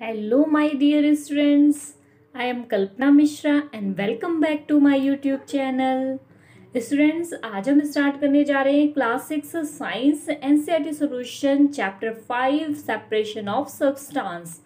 Hello, my dear students. I am Kalpana Mishra and welcome back to my YouTube channel. Students आज हम start करने जा रहे हैं class 6 science NCERT solution chapter 5 separation of substance.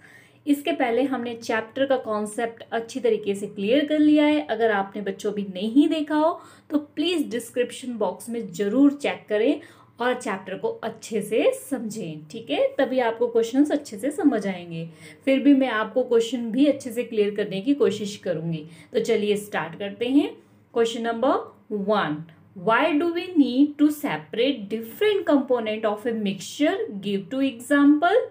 इसके पहले हमने चैप्टर का कॉन्सेप्ट अच्छी तरीके से क्लियर कर लिया है। अगर आपने बच्चों भी नहीं देखा हो तो प्लीज डिस्क्रिप्शन बॉक्स में जरूर चेक करें और चैप्टर को अच्छे से समझें, ठीक है। तभी आपको क्वेश्चंस अच्छे से समझ आएंगे। फिर भी मैं आपको क्वेश्चन भी अच्छे से क्लियर करने की कोशिश करूंगी। तो चलिए स्टार्ट करते हैं। Question number 1, why do we need to separate different component of a mixture, give two example.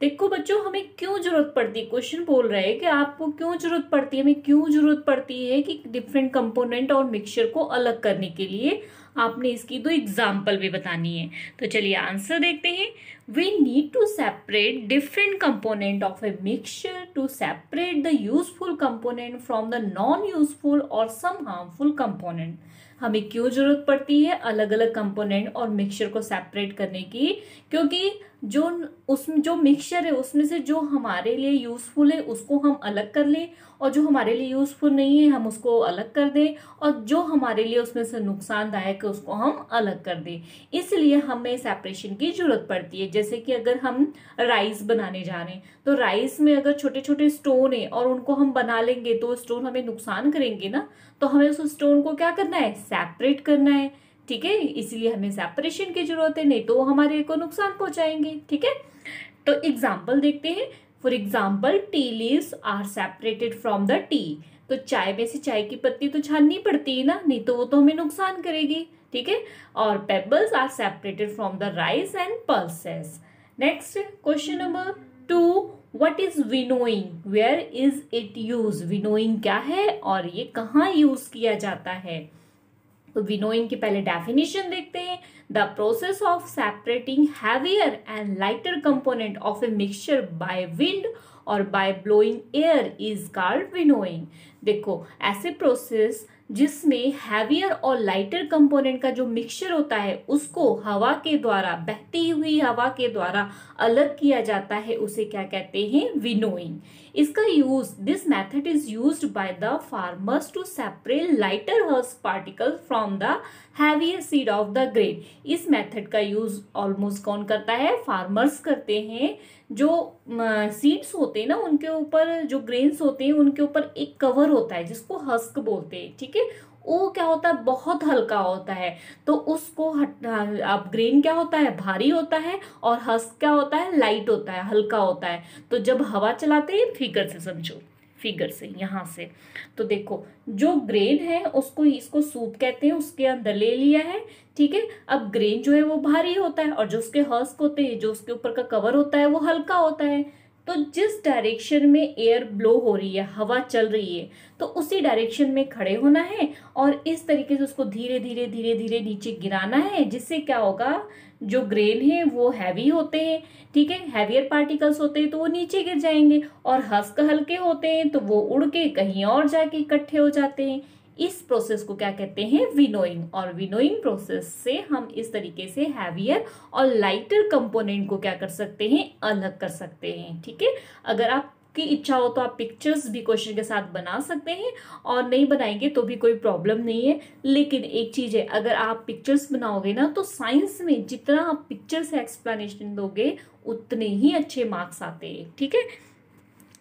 देखो बच्चों, हमें क्यों जरूरत पड़ती है, क्वेश्चन बोल रहा है कि आपको क्यों जरूरत पड़ती है, हमें क्यों जरूरत पड़ती है कि डिफरेंट कंपोनेंट और मिक्सचर को अलग करने के लिए। आपने इसकी 2 एग्जाम्पल भी बतानी है। तो चलिए आंसर देखते हैं। We need to separate different component of a mixture to separate the useful component from the non useful और सम हार्मफुल कंपोनेंट। हमें क्यों जरूरत पड़ती है अलग अलग कंपोनेंट और मिक्सचर को सेपरेट करने की? क्योंकि जो मिक्सचर है उसमें से जो हमारे लिए यूजफुल है उसको हम अलग कर लें और जो हमारे लिए यूजफुल नहीं है हम उसको अलग कर दें, और जो हमारे लिए उसमें से नुकसानदायक है उसको हम अलग कर दें। इसलिए हमें सेपरेशन की जरूरत पड़ती है। जैसे कि अगर हम राइस बनाने जा रहे हैं तो राइस में अगर छोटे छोटे स्टोन है और उनको हम बना लेंगे तो स्टोन हमें नुकसान करेंगे ना, तो हमें उस स्टोन को क्या करना है, सेपरेट करना है, ठीक है। इसलिए हमें सेपरेशन की जरूरत है, नहीं तो हमारे को नुकसान पहुंचाएंगे, ठीक है। तो एग्जाम्पल देखते हैं। For example, tea leaves are separated from the tea. तो चाय में से चाय की पत्ती तो छाननी पड़ती है ना, नहीं तो वो तो हमें नुकसान करेगी, ठीक है। और pebbles are separated from the rice and pulses. Next question number 2, what is winnowing, where is it use. Winnowing क्या है और ये कहाँ यूज किया जाता है? तो विनोइंग की पहले डेफिनेशन देखते हैं। The process of separating heavier and lighter component of a mixture by wind और by blowing air is called winnowing. देखो, ऐसे प्रोसेस जिसमें हैवियर और लाइटर कंपोनेंट का जो मिक्सचर होता है उसको हवा के द्वारा, बहती हुई हवा के द्वारा अलग किया जाता है, उसे क्या कहते हैं, विनोइंग। इसका use, this method is used by the farmers to separate lighter husk particles from the heavier seed of the grain. इस मेथड का यूज ऑलमोस्ट कौन करता है, फार्मर्स करते हैं। जो सीड्स होते हैं ना उनके ऊपर, जो ग्रेन्स होते हैं उनके ऊपर एक कवर होता है जिसको हस्क बोलते हैं, ठीक है। वो क्या होता है, बहुत हल्का होता है, तो उसको अब ग्रेन क्या होता है, भारी होता है, और हस्क क्या होता है, लाइट होता है, हल्का होता है। तो जब हवा चलाते हैं, फिगर से समझो, फिगर से यहां से, तो देखो जो ग्रेन है उसको, इसको सूप कहते हैं, उसके अंदर ले लिया है, ठीक है। अब ग्रेन जो है वो भारी होता है और जो उसके हस्क होते हैं, जो उसके ऊपर का कवर होता है, वो हल्का होता है। तो जिस डायरेक्शन में एयर ब्लो हो रही है, हवा चल रही है, तो उसी डायरेक्शन में खड़े होना है और इस तरीके से उसको धीरे धीरे धीरे धीरे नीचे गिराना है, जिससे क्या होगा, जो ग्रेन है वो हैवी होते हैं, ठीक है, हैवियर पार्टिकल्स होते हैं तो वो नीचे गिर जाएंगे, और हस्क हल्के होते हैं तो वो उड़ के कहीं और जाके इकट्ठे हो जाते हैं। इस प्रोसेस को क्या कहते हैं, विनोइंग। और विनोइंग प्रोसेस से हम इस तरीके से हैवियर और लाइटर कंपोनेंट को क्या कर सकते हैं, अलग कर सकते हैं, ठीक है। अगर आपकी इच्छा हो तो आप पिक्चर्स भी क्वेश्चन के साथ बना सकते हैं, और नहीं बनाएंगे तो भी कोई प्रॉब्लम नहीं है। लेकिन एक चीज है, अगर आप पिक्चर्स बनाओगे ना तो साइंस में जितना आप पिक्चर से एक्सप्लेनेशन दोगे उतने ही अच्छे मार्क्स आते हैं, ठीक है।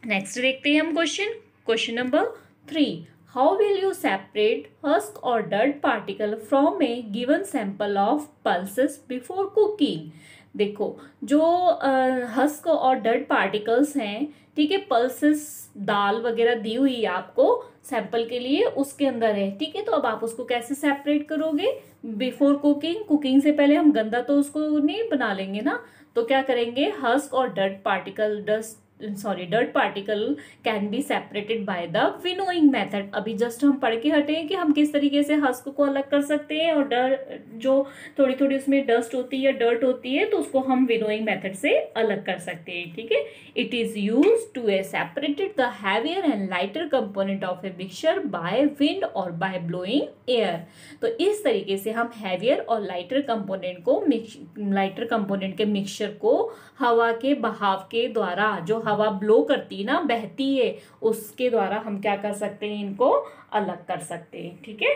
नेक्स्ट देखते हैं हम question number 3, how will you separate husk or dirt particle from a given sample of pulses before cooking? देखो, जो हस्क और डर्ट पार्टिकल्स हैं, ठीक है, पल्सेस दाल वगैरह दी हुई है आपको सैंपल के लिए, उसके अंदर है, ठीक है। तो अब आप उसको कैसे सेपरेट करोगे बिफोर कुकिंग? कुकिंग से पहले हम गंदा तो उसको नहीं बना लेंगे ना, तो क्या करेंगे, हस्क और dirt particle can be separated by the winnowing method. अभी जस्ट हम पढ़ के हटे हैं कि हम किस तरीके से हस्क को अलग कर सकते हैं, और जो थोड़ी थोड़ी उसमें डस्ट होती है, डर्ट होती है, तो उसको हम विनोइंग मेथड से अलग कर सकते हैं, ठीक है। It is use to separated the heavier and lighter component of a mixture by wind और बाय ब्लोइंग एयर। तो इस तरीके से हम हैवियर और लाइटर कंपोनेंट के मिक्सचर को हवा के बहाव के द्वारा, जो हवा ब्लो करती है ना, बहती है, उसके द्वारा हम क्या कर सकते हैं, इनको अलग कर सकते हैं। ठीक है,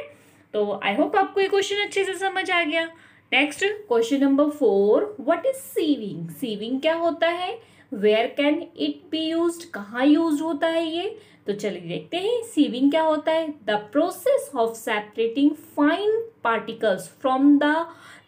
तो आई होप आपको ये क्वेश्चन अच्छे से समझ आ गया। Next question number 4, what is sieving? Sieving क्या होता है? Where can it be used? कहाँ यूज होता है ये? तो चलिए देखते हैं सीविंग क्या होता है। The process of separating fine particles from the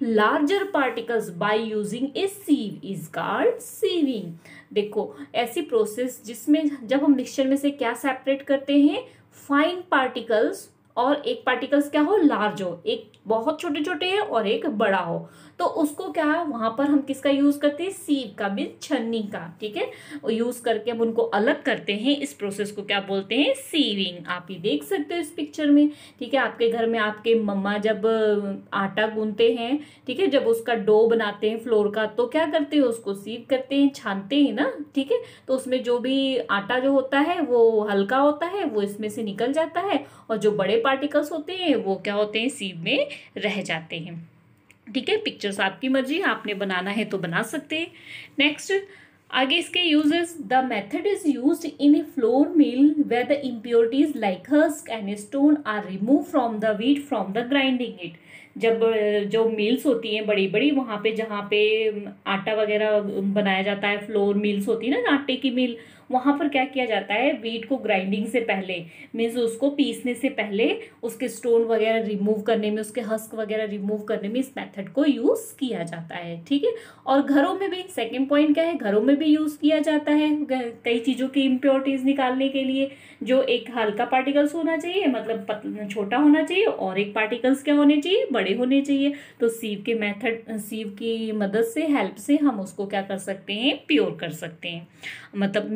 larger particles by using a sieve is called sieving. देखो ऐसी प्रोसेस जिसमें जब हम मिक्सचर में से क्या सेपरेट करते हैं, फाइन पार्टिकल्स, और एक पार्टिकल्स क्या हो, लार्ज हो, एक बहुत छोटे छोटे है और एक बड़ा हो, तो उसको क्या वहां पर हम किसका यूज करते हैं, सीव का, भी छन्नी का। ठीक है, यूज करके हम उनको अलग करते हैं। इस प्रोसेस को क्या बोलते हैं, सीविंग। आप ये देख सकते हो इस पिक्चर में। ठीक है, आपके घर में आपके मम्मा जब आटा गूंथते हैं, ठीक है, जब उसका डो बनाते हैं फ्लोर का, तो क्या करते हैं, उसको सीव करते हैं, छानते हैं ना। ठीक है, तो उसमें जो भी आटा जो होता है वो हल्का होता है, वो इसमें से निकल जाता है, और जो बड़े पार्टिकल्स होते हैं वो क्या होते हैं, सीव में रह जाते हैं। ठीक है, पिक्चर्स आपकी मर्जी, आपने बनाना है तो बना सकते हैं। नेक्स्ट आगे इसके uses, the method is used in a flour mill where the impurities like husk and stone are remove from the wheat from the grinding it. जब जो मिल्स होती हैं बड़ी बड़ी, वहां पे जहाँ पे आटा वगैरह बनाया जाता है, फ्लोर मिल्स होती है ना, आटे की मिल, वहां पर क्या किया जाता है, व्हीट को ग्राइंडिंग से पहले, मीन्स उसको पीसने से पहले उसके स्टोन वगैरह रिमूव करने में, उसके हस्क वगैरह रिमूव करने में इस मेथड को यूज किया जाता है। ठीक है, और घरों में भी, सेकंड पॉइंट क्या है, घरों में भी यूज किया जाता है कई चीजों की इम्प्योरिटीज निकालने के लिए। जो एक हल्का पार्टिकल्स होना चाहिए, मतलब छोटा होना चाहिए, और एक पार्टिकल्स क्या होने चाहिए, बड़े होने चाहिए। तो सीव के मेथड, सीव की मदद से, हेल्प से हम उसको क्या कर सकते हैं, प्योर कर सकते हैं, मतलब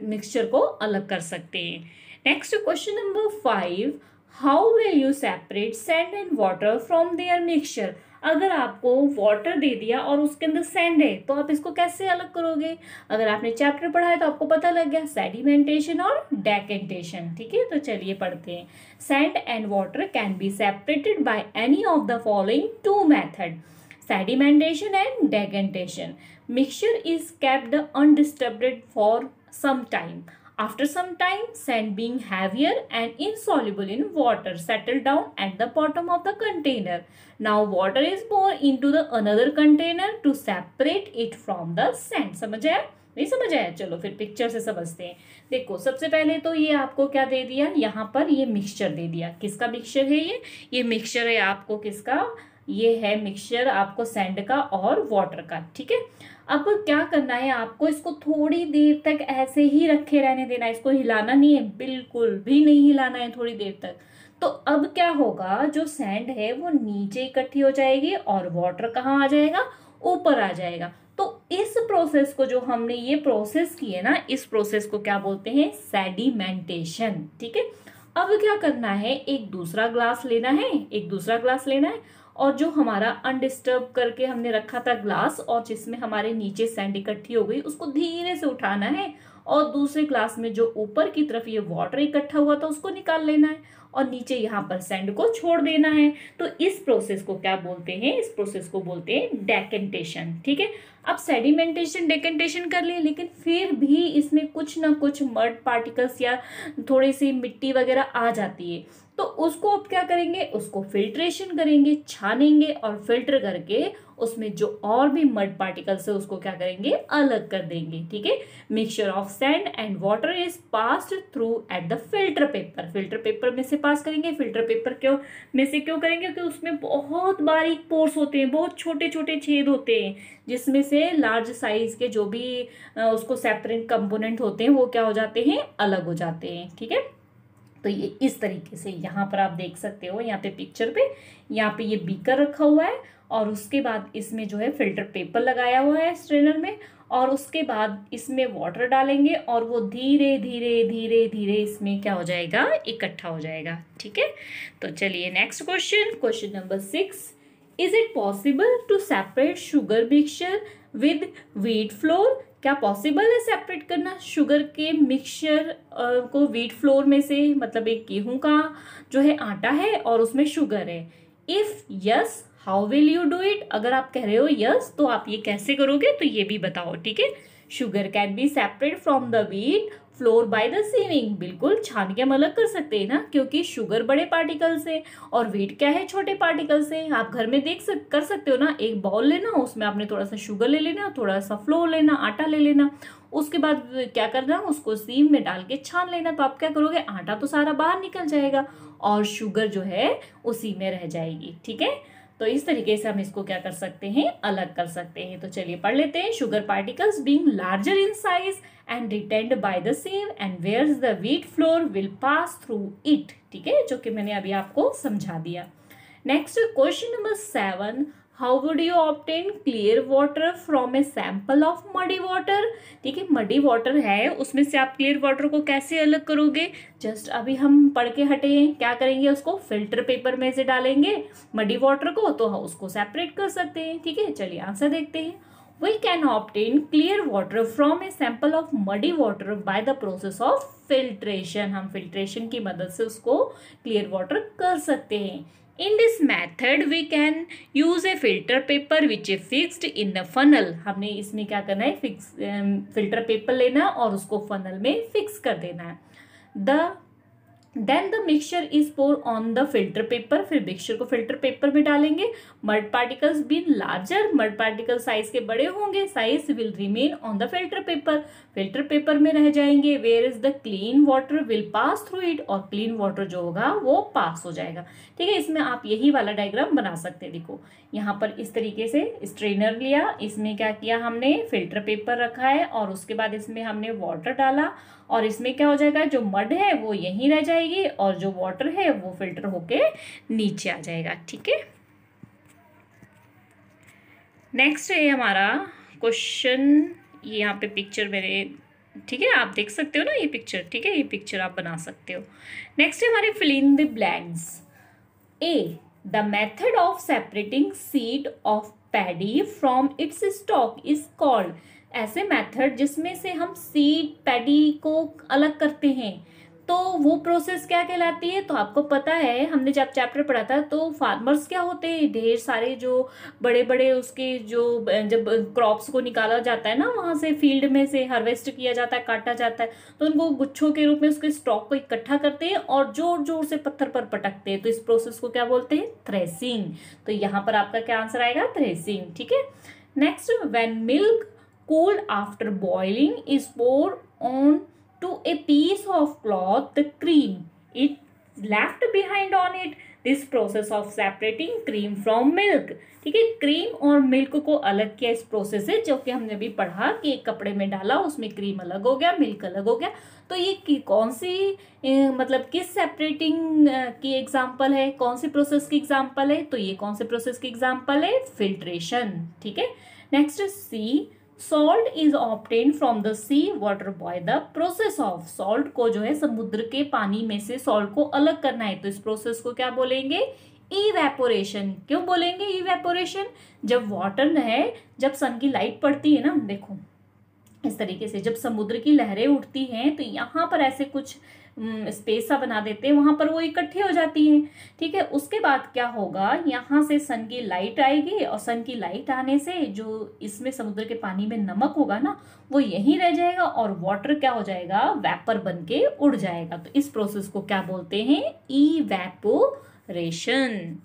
मिक्सचर को अलग कर सकते हैं। Next question number 5, how will you separate sand and water from their mixture? अगर आपको वाटर दे दिया और उसके अंदर सैंड है, तो आप इसको कैसे अलग करोगे? अगर आपने चैप्टर पढ़ा है तो आपको पता लग गया, सेडिमेंटेशन और डेकेंटेशन। ठीक है, तो चलिए पढ़ते हैं। Sand and water can be separated by any of the following two method, sedimentation and decantation. Mixture is kept undisturbed for some time. After some time, sand being heavier and insoluble in water settle down at the bottom of the container. Now water is poured into the another container to separate it from the sand. समझ आया? नहीं समझ आया? चलो फिर picture से समझते हैं। देखो सबसे पहले तो ये आपको क्या दे दिया, यहाँ पर ये मिक्सचर दे दिया। किसका मिक्सचर है ये मिक्सचर है आपको किसका, ये है मिक्सचर आपको सैंड का और वाटर का। ठीक है, अब क्या करना है आपको, इसको थोड़ी देर तक ऐसे ही रखे रहने देना है, इसको हिलाना नहीं है, बिल्कुल भी नहीं हिलाना है थोड़ी देर तक। तो अब क्या होगा, जो सैंड है वो नीचे इकट्ठी हो जाएगी और वाटर कहाँ आ जाएगा, ऊपर आ जाएगा। तो इस प्रोसेस को, जो हमने ये प्रोसेस की है ना, इस प्रोसेस को क्या बोलते हैं, सेडिमेंटेशन। ठीक है, अब क्या करना है, एक दूसरा ग्लास लेना है, और जो हमारा अनडिस्टर्ब करके हमने रखा था ग्लास, और जिसमें हमारे नीचे सैंड इकट्ठी हो गई, उसको धीरे से उठाना है, और दूसरे ग्लास में जो ऊपर की तरफ ये वाटर इकट्ठा हुआ था उसको निकाल लेना है, और नीचे यहाँ पर सैंड को छोड़ देना है। तो इस प्रोसेस को क्या बोलते हैं, इस प्रोसेस को बोलते हैं डेकेंटेशन। ठीक है, अब सेडिमेंटेशन डेकेंटेशन कर लिए, लेकिन फिर भी इसमें कुछ ना कुछ मड पार्टिकल्स या थोड़ी सी मिट्टी वगैरह आ जाती है, तो उसको अब क्या करेंगे, उसको फिल्ट्रेशन करेंगे, छानेंगे, और फिल्टर करके उसमें जो और भी मड पार्टिकल्स है उसको क्या करेंगे, अलग कर देंगे। ठीक है, mixture of sand and water is passed through at the filter paper में से पास करेंगे। फिल्टर पेपर क्यों करेंगे, क्योंकि उसमें बहुत बारीक पोर्स होते हैं, बहुत छोटे छोटे छेद होते हैं, जिसमें से लार्ज साइज के जो भी उसको सेपरेट कंपोनेंट होते हैं वो क्या हो जाते हैं, अलग हो जाते हैं। ठीक है, तो ये इस तरीके से यहाँ पर आप देख सकते हो, यहाँ पे पिक्चर पे, यहाँ पे ये बीकर रखा हुआ है, और उसके बाद इसमें जो है फिल्टर पेपर लगाया हुआ है स्ट्रेनर में, और उसके बाद इसमें वाटर डालेंगे, और वो धीरे धीरे धीरे धीरे इसमें क्या हो जाएगा, इकट्ठा हो जाएगा। ठीक है, तो चलिए next question number 6, is it possible to separate sugar mixture with wheat flour? क्या पॉसिबल है सेपरेट करना शुगर के मिक्सचर को व्हीट फ्लोर में से, मतलब एक गेहूं का जो है आटा है और उसमें शुगर है। If yes, how will you do it? अगर आप कह रहे हो यस, तो आप ये कैसे करोगे, तो ये भी बताओ। ठीक है, sugar can be separate from the wheat flour by the sieving. बिल्कुल छान के हम अलग कर सकते हैं ना, क्योंकि शुगर बड़े पार्टिकल्स है और व्हीट क्या है, छोटे पार्टिकल्स है। आप घर में कर सकते हो ना, एक बाउल लेना, उसमें आपने थोड़ा सा शुगर ले लेना, थोड़ा सा फ्लोर लेना, आटा ले लेना, उसके बाद क्या करना, उसको सीव में डाल के छान लेना। तो आप क्या करोगे, आटा तो सारा बाहर निकल जाएगा और शुगर जो है उसी में रह जाएगी। ठीक है, तो इस तरीके से हम इसको क्या कर सकते हैं, अलग कर सकते हैं। तो चलिए पढ़ लेते हैं। Sugar particles being larger in size and retained by the sieve and whereas the wheat flour will pass through it. ठीक है, जो कि मैंने अभी आपको समझा दिया। Next question number 7, how would you obtain clear water from a sample of muddy water. ठीक है, मडी वाटर है, उसमें से आप क्लियर वाटर को कैसे अलग करोगे। जस्ट अभी हम पढ़ के हटे हैं, क्या करेंगे, उसको फिल्टर पेपर में से डालेंगे मडी वाटर को, तो हम उसको सेपरेट कर सकते हैं। ठीक है, चलिए आंसर देखते हैं। We can obtain clear water from a sample of muddy water by the process of filtration। हम filtration की मदद से उसको clear water कर सकते हैं। In this method we can use a filter paper which is fixed in the funnel। हमने इसमें क्या करना है, filter paper लेना और उसको funnel में fix कर देना है। Then the mixture is poured on the filter paper। फिर मिक्सचर को फिल्टर पेपर में डालेंगे। Mud particles been larger, mud particle size के बड़े होंगे, size will remain on the filter paper, filter paper में रह जाएंगे। Where is the clean water will pass through it, और क्लीन वाटर जो होगा वो पास हो जाएगा। ठीक है, इसमें आप यही वाला डायग्राम बना सकते हैं। देखो यहाँ पर इस तरीके से स्ट्रेनर लिया, इसमें क्या किया हमने, फिल्टर पेपर रखा है और उसके बाद इसमें हमने वाटर डाला और इसमें क्या हो जाएगा, जो मड है वो यहीं रह जाएगी और जो वाटर है वो फिल्टर होके नीचे आ जाएगा। ठीक है, नेक्स्ट है हमारा क्वेश्चन, ये यहाँ पे पिक्चर मेरे, ठीक है आप देख सकते हो ना ये पिक्चर। ठीक है, ये पिक्चर आप बना सकते हो। नेक्स्ट है हमारे fill in the blanks. A, the method of separating seed of paddy from its stalk is called. ऐसे मेथड जिसमें से हम सीड पैडी को अलग करते हैं, तो वो प्रोसेस क्या कहलाती है। तो आपको पता है, हमने जब चैप्टर पढ़ा था, तो फार्मर्स क्या होते हैं, ढेर सारे जो बड़े बड़े उसके जो जब क्रॉप्स को निकाला जाता है ना, वहां से फील्ड में से हार्वेस्ट किया जाता है, काटा जाता है, तो उनको गुच्छों के रूप में उसके स्टॉक को इकट्ठा करते हैं और जोर जोर से पत्थर पर पटकते हैं। तो इस प्रोसेस को क्या बोलते हैं, थ्रेसिंग। तो यहाँ पर आपका क्या आंसर आएगा, थ्रेसिंग। ठीक है, next, when milk cooled after boiling is poured on to a piece of cloth, the cream it left behind on it, this process of separating cream from milk। ठीक है, क्रीम और milk को अलग किया इस process से, जो कि हमने अभी पढ़ा कि एक कपड़े में डाला, उसमें क्रीम अलग हो गया, मिल्क अलग हो गया। तो ये कौन सी मतलब किस सेपरेटिंग की एग्जांपल है, कौन सी प्रोसेस की एग्जांपल है। तो ये कौन से प्रोसेस की एग्जांपल है, फिल्ट्रेशन। ठीक है, next, C, salt is obtain from the sea water by the process of. Salt को जो है समुद्र के पानी में से सॉल्ट को अलग करना है, तो इस प्रोसेस को क्या बोलेंगे, इवेपोरेशन। क्यों बोलेंगे इवेपोरेशन, जब वाटर है, जब सन की लाइट पड़ती है ना, देखो इस तरीके से जब समुद्र की लहरें उठती हैं, तो यहाँ पर ऐसे कुछ स्पेस सा बना देते हैं, वहां पर वो इकट्ठी हो जाती हैं। ठीक है, उसके बाद क्या होगा, यहाँ से सन की लाइट आएगी और सन की लाइट आने से जो इसमें समुद्र के पानी में नमक होगा ना, वो यहीं रह जाएगा और वाटर क्या हो जाएगा, वेपर बन के उड़ जाएगा। तो इस प्रोसेस को क्या बोलते हैं, इवेपोरेशन।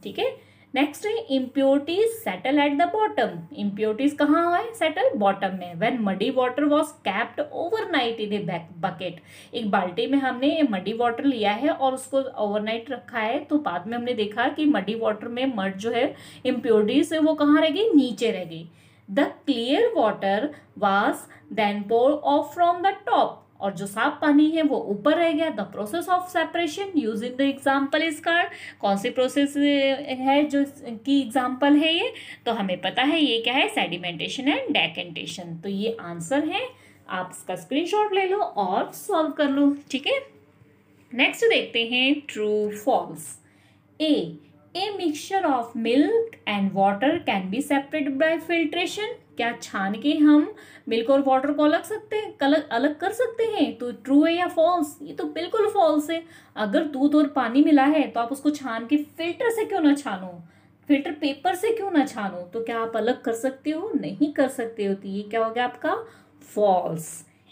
ठीक है, नेक्स्ट है impurities settle at the bottom. Impurities कहाँ है, सेटल बॉटम में। When muddy water was capped overnight in a bucket, एक बाल्टी में हमने मडी वाटर लिया है और उसको ओवरनाइट रखा है, तो बाद में हमने देखा कि मडी वाटर में मड जो है इम्प्योरिटीज है वो कहाँ रह गई, नीचे रह गई। The clear water was then poured off from the top, और जो साफ पानी है वो ऊपर रह गया। The process of separation using the example is called. कौन सी प्रोसेस है जो की एग्जाम्पल है ये, तो हमें पता है ये क्या है, सेडिमेंटेशन एंड डेकेंटेशन। तो ये आंसर है, आप इसका स्क्रीनशॉट ले लो और सॉल्व कर लो। ठीक है, नेक्स्ट देखते हैं true false. A mixture of milk and water can be separated by filtration. क्या छान के हम मिल्क और वाटर को अलग कर सकते हैं। तो ट्रू है या फॉल्स, ये तो बिल्कुल फॉल्स है। अगर दूध और पानी मिला है तो आप उसको छान के फिल्टर से क्यों ना छानो, फिल्टर पेपर से क्यों ना छानो, तो क्या आप अलग कर सकते हो, नहीं कर सकते हो। तो ये क्या हो गया आपका false.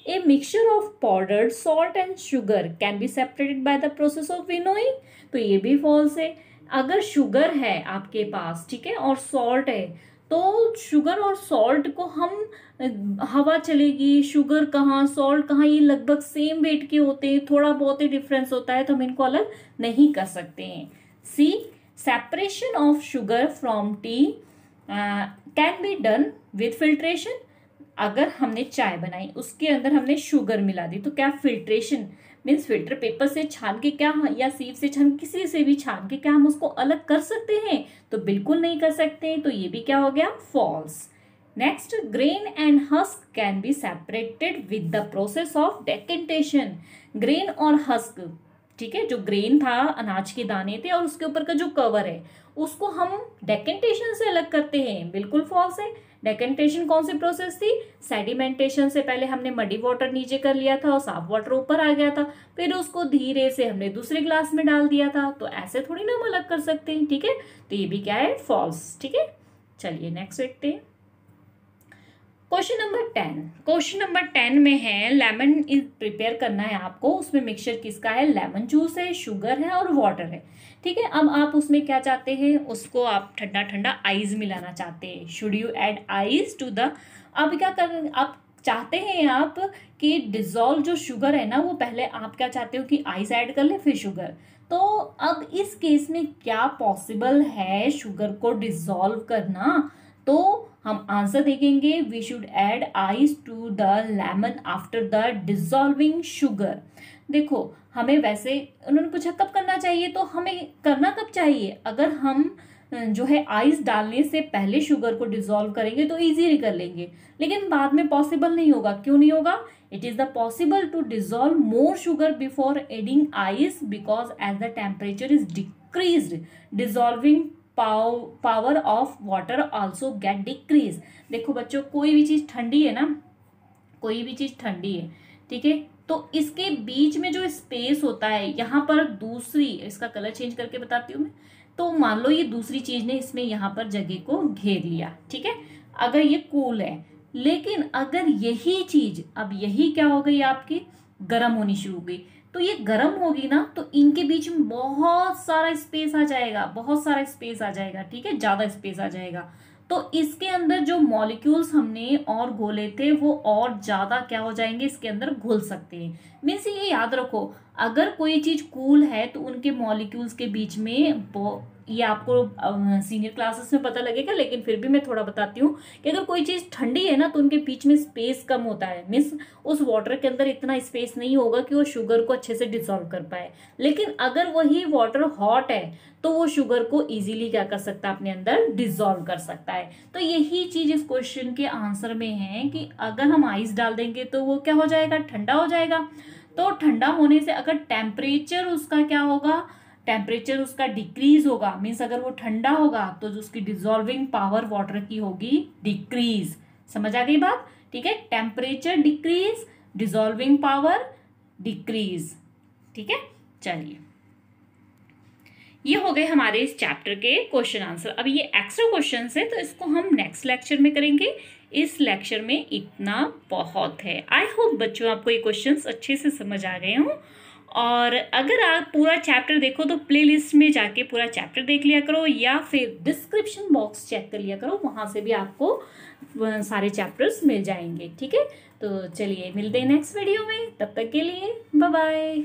A mixture of powdered salt and sugar can be separated by the process of winnowing, तो ये भी फॉल्स है। अगर शुगर है आपके पास, ठीक है, और सॉल्ट है, तो शुगर और सॉल्ट को हम हवा चलेगी, शुगर कहाँ सॉल्ट कहाँ, ये लगभग सेम वेट के होते हैं, थोड़ा बहुत ही डिफरेंस होता है, तो हम इनको अलग नहीं कर सकते हैं। C separation of sugar from tea can be done with filtration. अगर हमने चाय बनाई, उसके अंदर हमने शुगर मिला दी, तो क्या फिल्ट्रेशन मीन्स फिल्टर पेपर से छान के क्या, या सीप से छान, किसी से भी छान के क्या हम उसको अलग कर सकते हैं? तो बिल्कुल नहीं कर सकते, तो ये भी क्या हो गया? False. Next, grain and husk can be separated with the process of decantation. Grain और हस्क, ठीक है, जो ग्रेन था अनाज के दाने थे और उसके ऊपर का जो कवर है, उसको हम डेकेंटेशन से अलग करते हैं, बिल्कुल फॉल्स है। डेकेंटेशन कौन सी प्रोसेस थी? सेडिमेंटेशन से पहले हमने मडी वाटर नीचे कर लिया था और साफ वाटर ऊपर आ गया था, फिर उसको धीरे से हमने दूसरे ग्लास में डाल दिया था, तो ऐसे थोड़ी ना हम अलग कर सकते हैं, ठीक है, तो ये भी क्या है? फॉल्स, ठीक है। चलिए नेक्स्ट देखते हैं। Question number 10। क्वेश्चन नंबर 10 में है लेमन इज प्रिपेयर करना है आपको, उसमें मिक्सचर किसका है? लेमन जूस है, शुगर है और वाटर है, ठीक है। अब आप उसमें क्या चाहते हैं? उसको आप ठंडा ठंडा आइस मिलाना चाहते हैं। Should you add ice to the, अब क्या कर, आप चाहते हैं आप कि डिजोल्व जो शुगर है ना, वो पहले आप क्या चाहते हो कि आइस ऐड कर ले फिर शुगर। तो अब इस केस में क्या पॉसिबल है शुगर को डिजोल्व करना? तो हम आंसर देखेंगे, we should add ice to the lemon after the dissolving sugar. देखो हमें वैसे उन्होंने पूछा कब करना चाहिए, तो हमें करना कब चाहिए? अगर हम जो है आइस डालने से पहले शुगर को डिजोल्व करेंगे तो इजीली कर लेंगे, लेकिन बाद में पॉसिबल नहीं होगा। क्यों नहीं होगा? It is the possible to dissolve more sugar before adding ice because as the temperature is decreased dissolving power of water also get decrease. देखो बच्चों, कोई भी चीज ठंडी है ना, कोई भी चीज ठंडी है, ठीक है, तो इसके बीच में जो स्पेस होता है, यहाँ पर दूसरी, इसका कलर चेंज करके बताती हूँ मैं, तो मान लो ये दूसरी चीज ने इसमें यहाँ पर जगह को घेर लिया, ठीक है, अगर ये कूल है, लेकिन अगर यही चीज, अब यही क्या हो गई आपकी, गर्म होनी शुरू हो गई, तो ये गर्म होगी ना, तो इनके बीच में बहुत सारा स्पेस आ जाएगा, बहुत सारा स्पेस आ जाएगा, ठीक है, ज्यादा स्पेस आ जाएगा, तो इसके अंदर जो मॉलिक्यूल्स हमने और घोले थे वो और ज्यादा क्या हो जाएंगे, इसके अंदर घुल सकते हैं। मीन्स ये याद रखो, अगर कोई चीज कूल है तो उनके मॉलिक्यूल्स के बीच में, ये आपको सीनियर क्लासेस में पता लगेगा, लेकिन फिर भी मैं थोड़ा बताती हूँ कि अगर कोई चीज ठंडी है ना, तो उनके बीच में स्पेस कम होता है, मीन्स उस वाटर के अंदर इतना स्पेस नहीं होगा कि वो शुगर को अच्छे से डिसॉल्व कर पाए। लेकिन अगर वही वाटर हॉट है तो वो शुगर को इजीली क्या कर सकता है, अपने अंदर डिसॉल्व कर सकता है। तो यही चीज इस क्वेश्चन के आंसर में है कि अगर हम आइस डाल देंगे तो वो क्या हो जाएगा, ठंडा हो जाएगा। तो ठंडा होने से अगर टेम्परेचर उसका क्या होगा, टेम्परेचर उसका डिक्रीज होगा, मीन्स अगर वो ठंडा होगा तो जो उसकी डिसॉल्विंग पावर वाटर की होगी डिक्रीज। समझ आ गई बात? ठीक है, temperature decrease, dissolving power decrease, ठीक है। चलिए, ये हो गए हमारे इस चैप्टर के क्वेश्चन आंसर। अब ये एक्स्ट्रा क्वेश्चन है तो इसको हम नेक्स्ट लेक्चर में करेंगे। इस लेक्चर में इतना बहुत है। आई होप बच्चों आपको ये क्वेश्चंस अच्छे से समझ आ गए हों, और अगर आप पूरा चैप्टर देखो तो प्लेलिस्ट में जाके पूरा चैप्टर देख लिया करो, या फिर डिस्क्रिप्शन बॉक्स चेक कर लिया करो, वहां से भी आपको सारे चैप्टर्स मिल जाएंगे, ठीक है। तो चलिए मिलते हैं नेक्स्ट वीडियो में, तब तक के लिए बाय बाय।